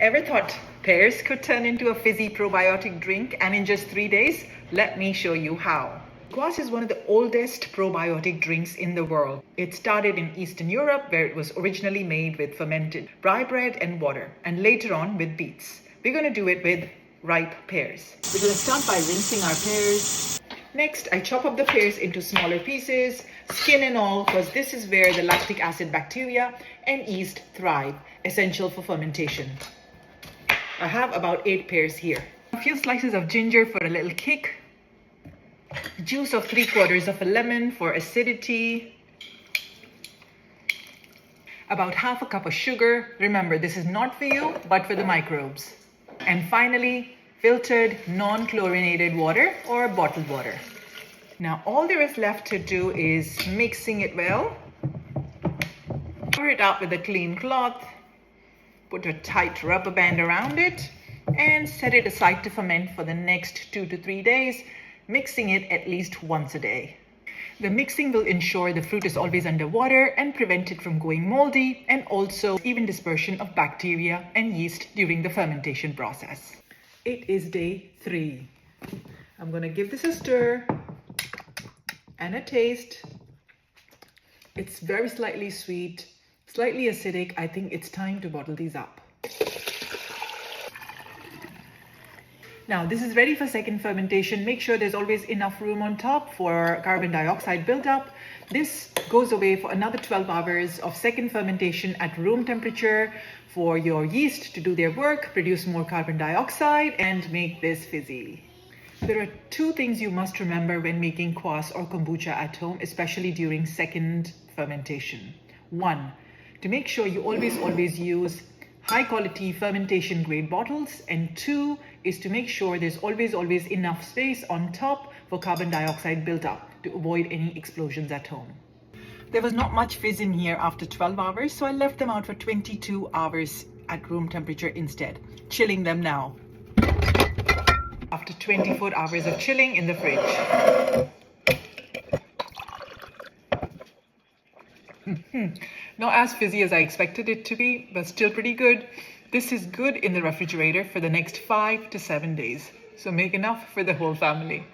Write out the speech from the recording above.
Ever thought pears could turn into a fizzy probiotic drink, and in just 3 days? Let me show you how. Kvass is one of the oldest probiotic drinks in the world. It started in Eastern Europe, where it was originally made with fermented rye bread and water, and later on with beets. We're going to do it with ripe pears. We're going to start by rinsing our pears. Next, I chop up the pears into smaller pieces, skin and all, because this is where the lactic acid bacteria and yeast thrive, essential for fermentation. I have about 8 pears here. A few slices of ginger for a little kick. Juice of 3/4 of a lemon for acidity. About half a cup of sugar. Remember, this is not for you, but for the microbes. And finally, filtered non-chlorinated water or bottled water. Now all there is left to do is mixing it well. Cover it up with a clean cloth. Put a tight rubber band around it and set it aside to ferment for the next 2 to 3 days, mixing it at least once a day. The mixing will ensure the fruit is always under water and prevent it from going moldy, and also even dispersion of bacteria and yeast during the fermentation process. It is day 3. I'm going to give this a stir and a taste. It's very slightly sweet, slightly acidic. I think it's time to bottle these up. Now this is ready for second fermentation. Make sure there's always enough room on top for carbon dioxide buildup. This goes away for another 12 hours of second fermentation at room temperature for your yeast to do their work, produce more carbon dioxide, and make this fizzy. There are 2 things you must remember when making kvass or kombucha at home, especially during second fermentation. 1, to make sure you always use high quality fermentation grade bottles, and 2 is to make sure there's always enough space on top for carbon dioxide buildup to avoid any explosions at home. There was not much fizz in here after 12 hours, so I left them out for 22 hours at room temperature instead, chilling them now. After 24 hours of chilling in the fridge. Not as fizzy as I expected it to be, but still pretty good. This is good in the refrigerator for the next 5 to 7 days. So make enough for the whole family.